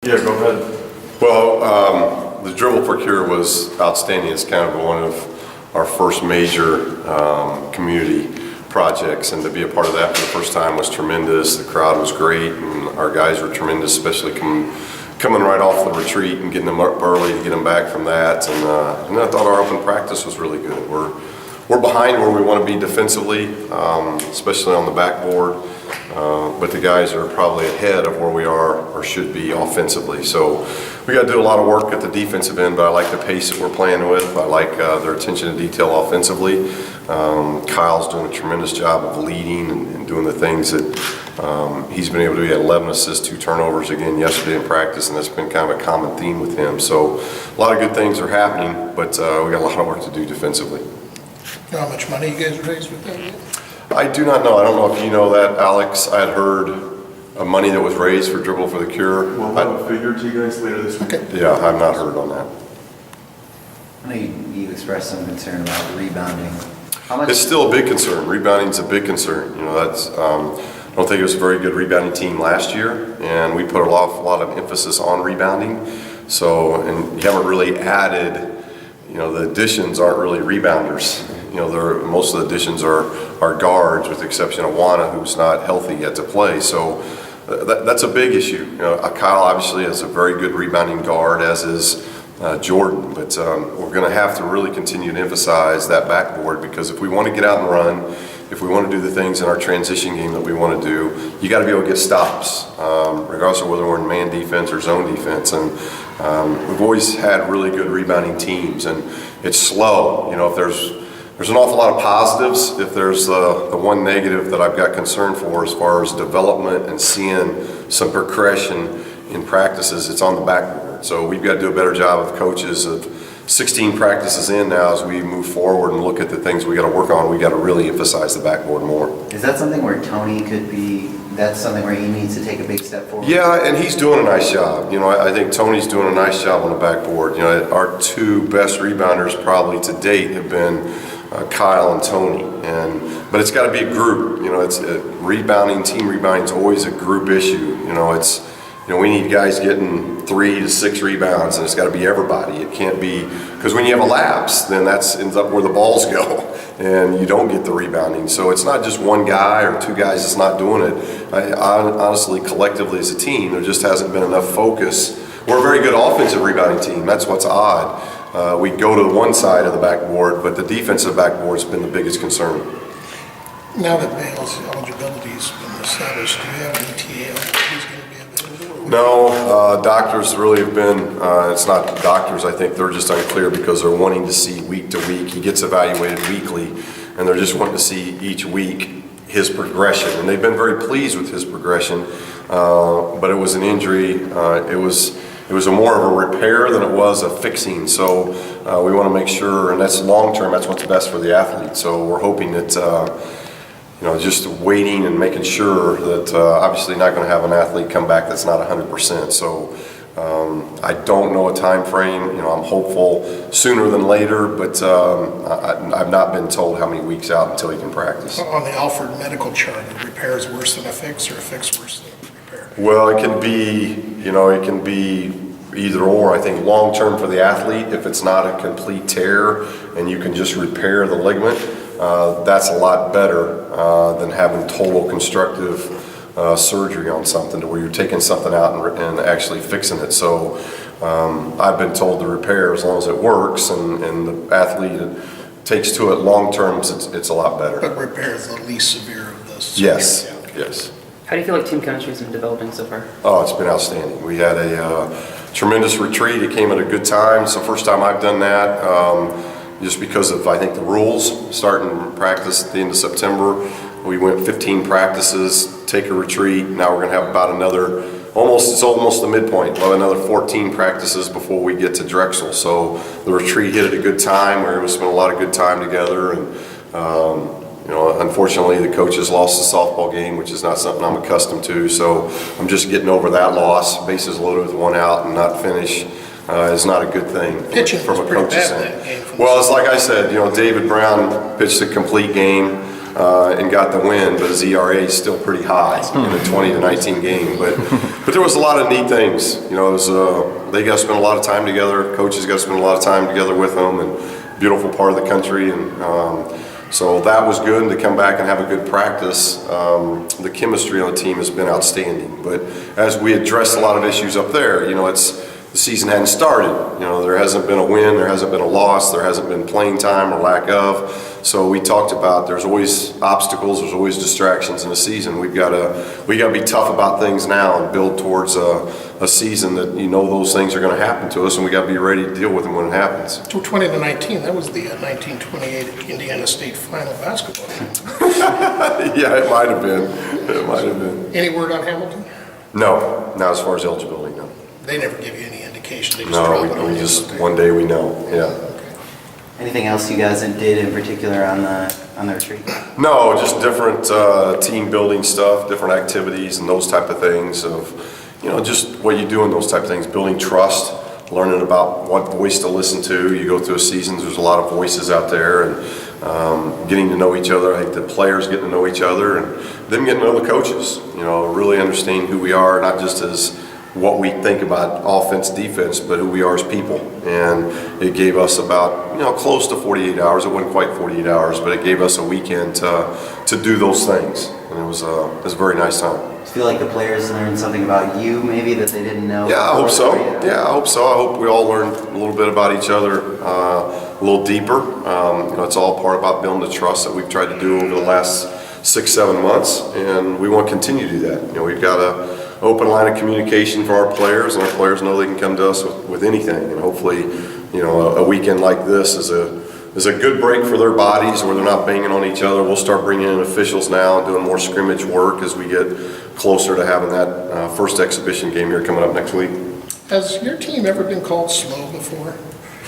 Yeah, go ahead. Well, the dribble for cure was outstanding. It's kind of one of our first major community projects, and to be a part of that for the first time was tremendous. The crowd was great, and our guys were tremendous, especially coming right off the retreat and getting them up early to get them back from that. And I thought our open practice was really good. We're behind where we want to be defensively, especially on the backboard. But the guys are probably ahead of where we are or should be offensively. So we got to do a lot of work at the defensive end, but I like the pace that we're playing with. I like their attention to detail offensively. Kyle's doing a tremendous job of leading and doing the things that he's been able to do. He had 11 assists, 2 turnovers again yesterday in practice, and that's been kind of a common theme with him. So a lot of good things are happening, but we got a lot of work to do defensively. You know how much money you guys raised with that? I do not know. I don't know if you know that, Alex. I had heard money that was raised for Dribble for the Cure. We'll have a figure to you guys later this week. Okay. Yeah, I've not heard on that. I know you expressed some concern about rebounding. How much? It's still a big concern. Rebounding's a big concern. You know, that's. I don't think it was a very good rebounding team last year, and we put a lot of emphasis on rebounding. So, and you haven't really added. You know, the additions aren't really rebounders. You know, most of the additions are guards, with the exception of Juana, who's not healthy yet to play. So that's a big issue. You know, Kyle obviously is a very good rebounding guard, as is Jordan. But we're going to have to really continue to emphasize that backboard, because if we want to get out and run, if we want to do the things in our transition game that we want to do, you got to be able to get stops, regardless of whether we're in man defense or zone defense. And we've always had really good rebounding teams, and it's slow. You know, if there's an awful lot of positives. If there's the one negative that I've got concern for as far as development and seeing some progression in practices, it's on the backboard. So we've got to do a better job of coaches of 16 practices in now. As we move forward and look at the things we got to work on, we got to really emphasize the backboard more. Is that something where Tony could be, that's something where he needs to take a big step forward? Yeah, and he's doing a nice job. You know, I think Tony's doing a nice job on the backboard. You know, our 2 best rebounders probably to date have been Kyle and Tony, but it's got to be a group. You know, it's rebounding. Team rebounding is always a group issue. You know, we need guys getting 3 to 6 rebounds, and it's got to be everybody. It can't be, because when you have a lapse, then that ends up where the balls go, and you don't get the rebounding. So it's not just one guy or 2 guys that's not doing it. Honestly, collectively as a team, there just hasn't been enough focus. We're a very good offensive rebounding team. That's what's odd. We go to one side of the backboard, but the defensive backboard has been the biggest concern. Now that Bale's eligibility has been established, do you have an ETA on who's going to be available? No, doctors really have been, it's not doctors, I think they're just unclear because they're wanting to see week to week. He gets evaluated weekly, and they're just wanting to see each week his progression. And they've been very pleased with his progression, but it was an injury. It was more of a repair than it was a fixing. So we want to make sure, and that's long term, that's what's best for the athlete. So we're hoping that, you know, just waiting and making sure that obviously not going to have an athlete come back that's not 100%. So I don't know a time frame. You know, I'm hopeful sooner than later, but I've not been told how many weeks out until he can practice. On the Alford medical chart, a repair is worse than a fix, or a fix worse than a repair? Well, it can be, you know, it can be either or. I think long term for the athlete, if it's not a complete tear and you can just repair the ligament, that's a lot better than having total constructive surgery on something to where you're taking something out and actually fixing it. So I've been told to repair as long as it works, and the athlete takes to it long term, it's a lot better. But repair is the least severe of this. Yes, Yeah. yes. How do you feel like team chemistry has been developing so far? Oh, it's been outstanding. We had a tremendous retreat. It came at a good time. It's the first time I've done that, just because of, I think, the rules. Starting practice at the end of September, we went 15 practices, take a retreat. Now we're going to have about another, it's almost the midpoint. We'll have another 14 practices before we get to Drexel. So the retreat hit at a good time. We were able to spend a lot of good time together, and you know, unfortunately, the coaches lost the softball game, which is not something I'm accustomed to. So I'm just getting over that loss. Bases loaded with 1 out and not finish is not a good thing Pitching from was a pretty coach's bad end. that game. Well, it's like I said, you know, David Brown pitched a complete game. and got the win, but his ERA is still pretty high in a 20-19 game. But there was a lot of neat things. You know, it was, they got to spend a lot of time together. Coaches got to spend a lot of time together with them, and beautiful part of the country. And so that was good, and to come back and have a good practice. The chemistry on the team has been outstanding. But as we addressed a lot of issues up there, you know, the season hadn't started. You know, there hasn't been a win, there hasn't been a loss, there hasn't been playing time or lack of. So we talked about there's always obstacles, there's always distractions in a season. We got to be tough about things now and build towards a season that, you know, those things are going to happen to us, and we got to be ready to deal with them when it happens. So 20-19, that was the 1928 Indiana State final basketball game. Yeah, it might have been. It might have been. Any word on Hamilton? No, not as far as eligibility, no. They never give you any indication. They just drop it on No, we you, just, don't they? one day we know, yeah. Okay. Anything else you guys did in particular on the retreat? No, just different team building stuff, different activities and those type of things of, you know, just what you do in those type of things, building trust, learning about what voice to listen to. You go through a season, there's a lot of voices out there, and getting to know each other. I think the players getting to know each other, and them getting to know the coaches, you know, really understanding who we are, not just as what we think about offense, defense, but who we are as people. And it gave us about, you know, close to 48 hours. It wasn't quite 48 hours, but it gave us a weekend to do those things. And it was a very nice time. Do you feel like the players learned something about you maybe that they didn't know? Yeah, I hope so. Yeah, I hope so. I hope we all learned a little bit about each other a little deeper. You know, it's all part about building the trust that we've tried to do over the last 6-7 months, and we want to continue to do that. You know, we've got a open line of communication for our players, and our players know they can come to us with anything. And hopefully, you know, a weekend like this is a good break for their bodies, where they're not banging on each other. We'll start bringing in officials now and doing more scrimmage work as we get closer to having that first exhibition game here coming up next week. Has your team ever been called slow before?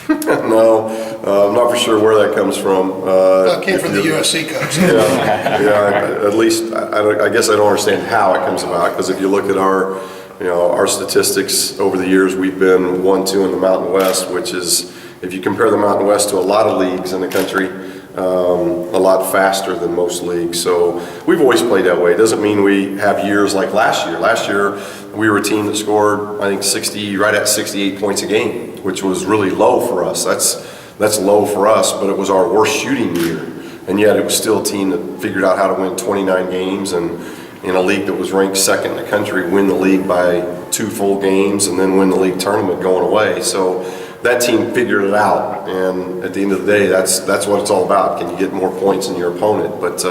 No, I'm not for sure where that comes from. It came from the USC coach. Yeah, at least I guess I don't understand how it comes about, because if you look at our, you know, our statistics over the years, we've been 1-2 in the Mountain West, which is, if you compare the Mountain West to a lot of leagues in the country, a lot faster than most leagues. So we've always played that way. It doesn't mean we have years like last year. Last year we were a team that scored, I think, right at 68 points a game, which was really low for us. That's low for us, but it was our worst shooting year. And yet it was still a team that figured out how to win 29 games, and in a league that was ranked second in the country, win the league by 2 full games and then win the league tournament going away. So that team figured it out, and at the end of the day, that's what it's all about. Can you get more points than your opponent? But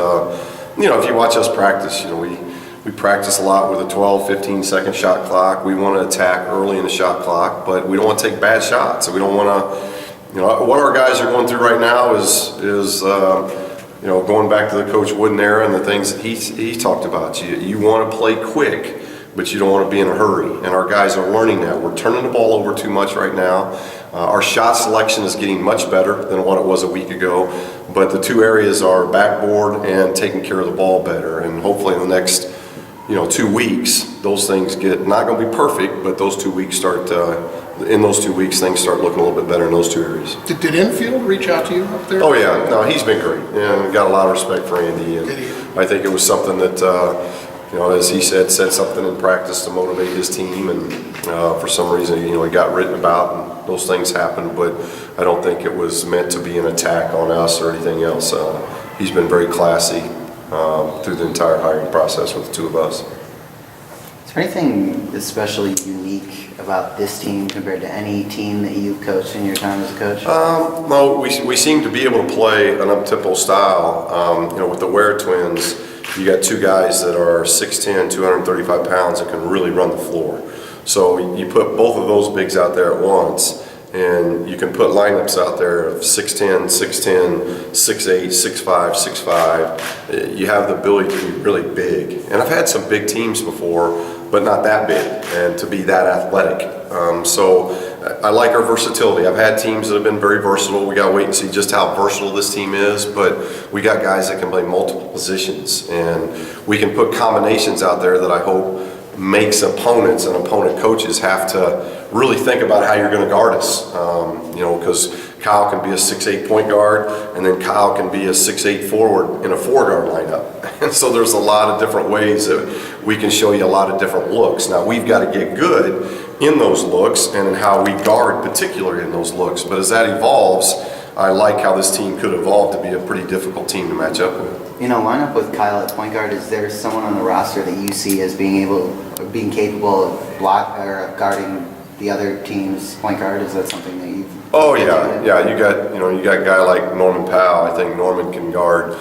you know, if you watch us practice, you know, we practice a lot with a 12, 15-second shot clock. We want to attack early in the shot clock, but we don't want to take bad shots. So we don't want to, you know, what our guys are going through right now is you know, going back to the Coach Wooden era and the things that he talked about. You want to play quick, but you don't want to be in a hurry. And our guys are learning that. We're turning the ball over too much right now. Our shot selection is getting much better than what it was a week ago. But the 2 areas are backboard and taking care of the ball better. And hopefully in the next, you know, 2 weeks, those things get, not going to be perfect, but those 2 weeks start, in those 2 weeks, things start looking a little bit better in those 2 areas. Did Infield reach out to you up there? Oh yeah, no, he's been great. Yeah, we've got a lot of respect for Andy. And Did he? I think it was something that, you know, as he said something in practice to motivate his team, and for some reason, you know, he got written about, and those things happened, but I don't think it was meant to be an attack on us or anything else. He's been very classy through the entire hiring process with the 2 of us. Is there anything especially unique about this team compared to any team that you've coached in your time as a coach? No, we seem to be able to play an up-tempo style. You know, with the Ware twins, you got 2 guys that are 6'10", 235 pounds that can really run the floor. So you put both of those bigs out there at once, and you can put lineups out there of 6'10", 6'10", 6'8", 6'5", 6'5". You have the ability to be really big. And I've had some big teams before, but not that big, and to be that athletic. So I like our versatility. I've had teams that have been very versatile. We got to wait and see just how versatile this team is, but we got guys that can play multiple positions, and we can put combinations out there that I hope makes opponents and opponent coaches have to really think about how you're going to guard us. You know, because Kyle can be a 6'8" point guard, and then Kyle can be a 6'8" forward in a 4-guard lineup. And so there's a lot of different ways that we can show you a lot of different looks. Now we've got to get good in those looks and in how we guard particularly in those looks. But as that evolves, I like how this team could evolve to be a pretty difficult team to match up with. You know, line up with Kyle at point guard. Is there someone on the roster that you see as being capable of of guarding the other team's point guard? Is that something that you've? Oh yeah. You got a guy like Norman Powell. I think Norman can guard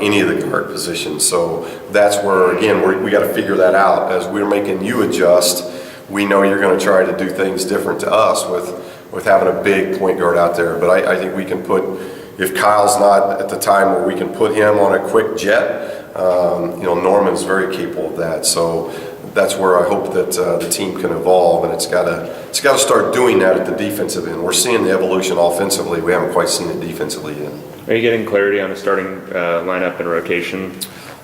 any of the guard positions. So that's where again we got to figure that out as we're making you adjust. We know you're going to try to do things different to us with having a big point guard out there. But I think we can put, if Kyle's not at the time where we can put him on a quick jet, Norman's very capable of that. So that's where I hope that the team can evolve, and it's got to start doing that at the defensive end. We're seeing the evolution offensively. We haven't quite seen it defensively yet. Are you getting clarity on a starting lineup and rotation?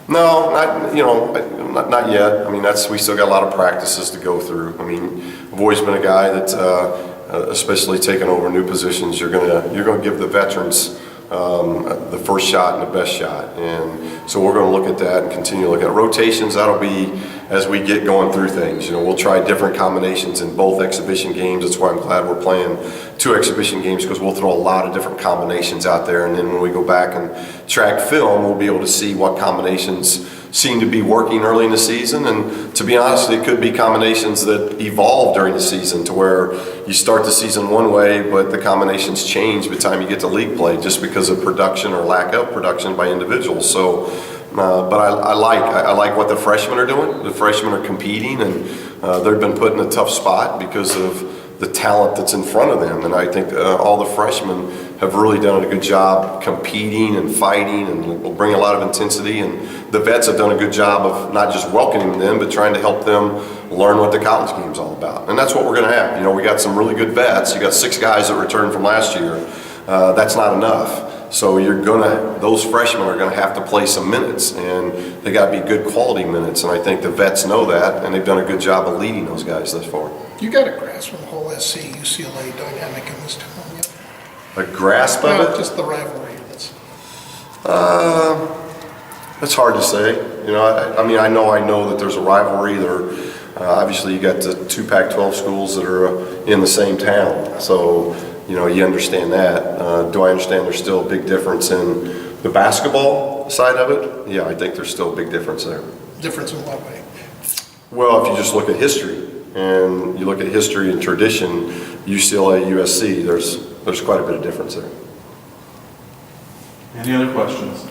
No, not yet. I mean, we still got a lot of practices to go through. I mean, I've always been a guy that, especially taking over new positions, you're gonna give the veterans the first shot and the best shot, and so we're going to look at that and continue to look at rotations. That'll be as we get going through things. We'll try different combinations in both exhibition games. That's why I'm glad we're playing 2 exhibition games, because we'll throw a lot of different combinations out there, and then when we go back and track film, we'll be able to see what combinations seem to be working early in the season. And to be honest, it could be combinations that evolve during the season to where you start the season one way, but the combinations change by the time you get to league play just because of production or lack of production by individuals. So, but I like what the freshmen are doing. The freshmen are competing, and they've been put in a tough spot because of the talent that's in front of them. And I think all the freshmen have really done a good job competing and fighting, and will bring a lot of intensity. And the vets have done a good job of not just welcoming them, but trying to help them learn what the college game's all about. And that's what we're going to have. We got some really good vets. You got 6 guys that returned from last year. That's not enough. So those freshmen are gonna have to play some minutes, and they got to be good quality minutes. And I think the vets know that, and they've done a good job of leading those guys thus far. You got a grasp of the whole SC UCLA dynamic in this town yet? A grasp of it? Just the rivalry. It's hard to say. I know that there's a rivalry. Obviously you got the 2 Pac-12 schools that are in the same town. So, you understand that. Do I understand there's still a big difference in the basketball side of it? Yeah, I think there's still a big difference there. Difference in what way? Well, if you just look at history, and you look at history and tradition, UCLA, USC, there's quite a bit of difference there. Any other questions?